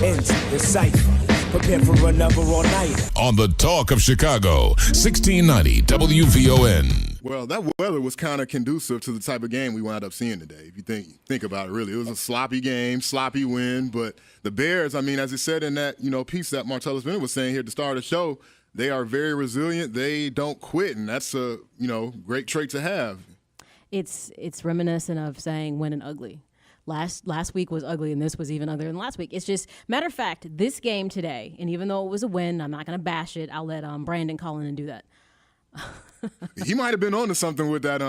Into the Cypher. Prepare for another all-nighter. On the Talk of Chicago, 1690 WVON. Well, that weather was kind of conducive to the type of game we wound up seeing today, if you think about it, really. It was a sloppy game, sloppy win, but the Bears, I mean, as it said in that, piece that Martellus Bennett was saying here at the start of the show, they are very resilient. They don't quit, and that's a, great trait to have. It's reminiscent of saying win and ugly. Last week was ugly, and this was even uglier than last week. It's just, matter of fact, this game today, and even though it was a win, I'm not going to bash it. I'll let Brandon call in and do that. He might have been on to something with that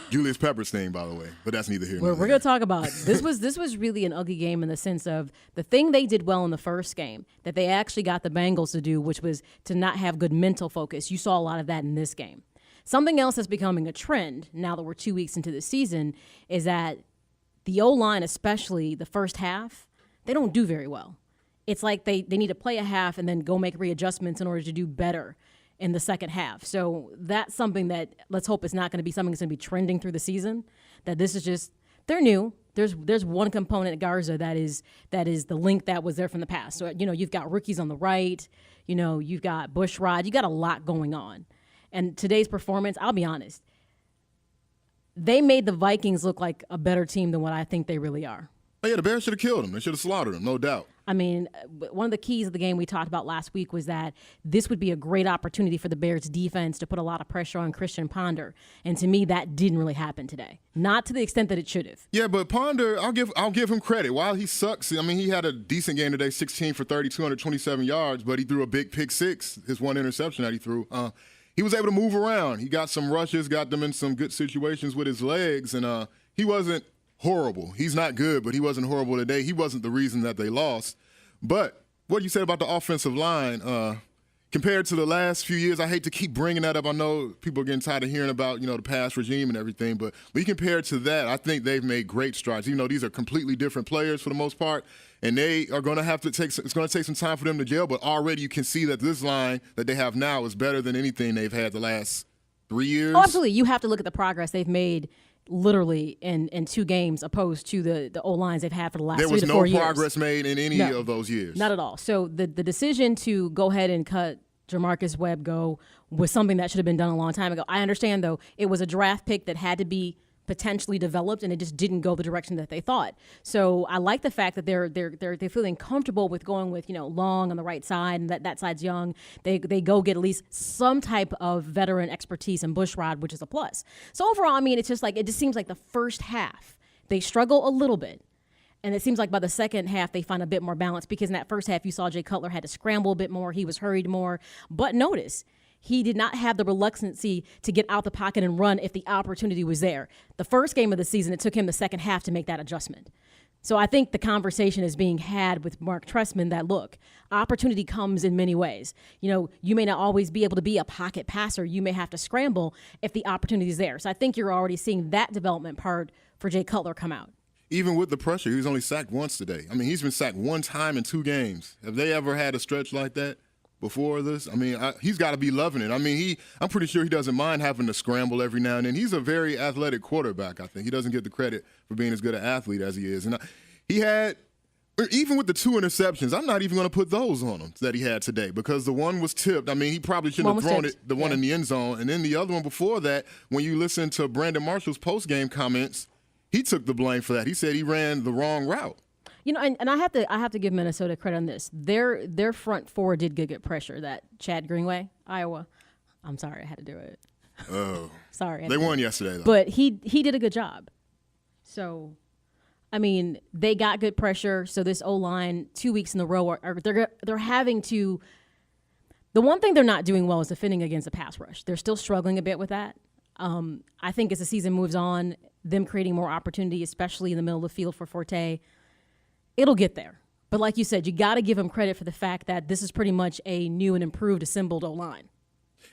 Julius Peppers thing, by the way, but that's neither here nor there. We're going to talk about it. This was really an ugly game in the sense of the thing they did well in the first game that they actually got the Bengals to do, which was to not have good mental focus. You saw a lot of that in this game. Something else that's becoming a trend now that we're 2 weeks into the season is that the O-line, especially the first half, they don't do very well. It's like they need to play a half and then go make readjustments in order to do better in the second half. So that's something that let's hope it's not going to be something that's going to be trending through the season, that this is just, they're new. There's one component at Garza that is the link that was there from the past. So, you've got rookies on the right, you've got Bushrod, you got a lot going on. And today's performance, I'll be honest, they made the Vikings look like a better team than what I think they really are. Oh, yeah, the Bears should have killed them. They should have slaughtered them, no doubt. I mean, one of the keys of the game we talked about last week was that this would be a great opportunity for the Bears defense to put a lot of pressure on Christian Ponder. And to me, that didn't really happen today. Not to the extent that it should have. Yeah, but Ponder, I'll give him credit. While he sucks, I mean, he had a decent game today, 16 for 30, 227 yards, but he threw a big pick six, his one interception that he threw. He was able to move around. He got some rushes, got them in some good situations with his legs, and he wasn't horrible. He's not good, but he wasn't horrible today. He wasn't the reason that they lost. But what you said about the offensive line, compared to the last few years, I hate to keep bringing that up. I know people are getting tired of hearing about, the past regime and everything, but when you compare it to that, I think they've made great strides. Even though these are completely different players for the most part, and they are going to have to it's going to take some time for them to gel, but already you can see that this line that they have now is better than anything they've had the last 3 years. Oh, absolutely. You have to look at the progress they've made literally in 2 games opposed to the O-lines they've had for the last 3 to 4 years. There was no progress made in any of those years. Not at all. So the decision to go ahead and cut Jamarcus Webb go was something that should have been done a long time ago. I understand, though, it was a draft pick that had to be potentially developed, and it just didn't go the direction that they thought. So I like the fact that they're feeling comfortable with going with Long on the right side, and that side's young. They go get at least some type of veteran expertise in Bushrod, which is a plus. So overall, I mean, it's just like it just seems like the first half they struggle a little bit. And it seems like by the second half, they find a bit more balance because in that first half, you saw Jay Cutler had to scramble a bit more. He was hurried more. But notice, he did not have the reluctancy to get out the pocket and run if the opportunity was there. The first game of the season, it took him the second half to make that adjustment. So I think the conversation is being had with Mark Trestman that, look, opportunity comes in many ways. You may not always be able to be a pocket passer. You may have to scramble if the opportunity is there. So I think you're already seeing that development part for Jay Cutler come out. Even with the pressure, he was only sacked once today. I mean, he's been sacked one time in 2 games. Have they ever had a stretch like that before this? I mean, he's got to be loving it. I mean, I'm pretty sure he doesn't mind having to scramble every now and then. He's a very athletic quarterback, I think. He doesn't get the credit for being as good an athlete as he is. And he had, even with the 2 interceptions, I'm not even going to put those on him that he had today because the one was tipped. I mean, he probably shouldn't have thrown it, the one in the end zone. And then the other one before that, when you listen to Brandon Marshall's post-game comments, he took the blame for that. He said he ran the wrong route. And I have to give Minnesota credit on this. Their front 4 did good pressure. That Chad Greenway, Iowa. I'm sorry, I had to do it. Oh, sorry. They won yesterday, though. But he did a good job. So, I mean, they got good pressure. So this O-line 2 weeks in a row they're having to. The one thing they're not doing well is defending against the pass rush. They're still struggling a bit with that. I think as the season moves on, them creating more opportunity, especially in the middle of the field for Forte, it'll get there. But like you said, you got to give him credit for the fact that this is pretty much a new and improved, assembled O-line.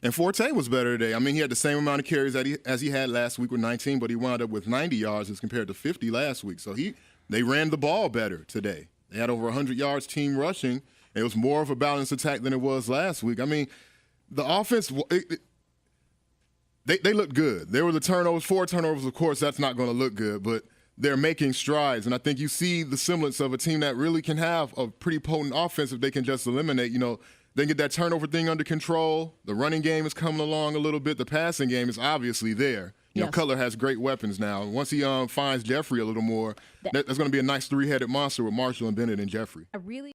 And Forte was better today. I mean, he had the same amount of carries as he had last week with 19, but he wound up with 90 yards as compared to 50 last week. So they ran the ball better today. They had over 100 yards team rushing. It was more of a balanced attack than it was last week. I mean, the offense they looked good. There were the turnovers, 4 turnovers, of course, that's not going to look good. But they're making strides. And I think you see the semblance of a team that really can have a pretty potent offense if they can just eliminate, they get that turnover thing under control. The running game is coming along a little bit. The passing game is obviously there. Yes. Cutler has great weapons now. Once he finds Jeffrey a little more, that's going to be a nice three-headed monster with Marshall and Bennett and Jeffrey. I really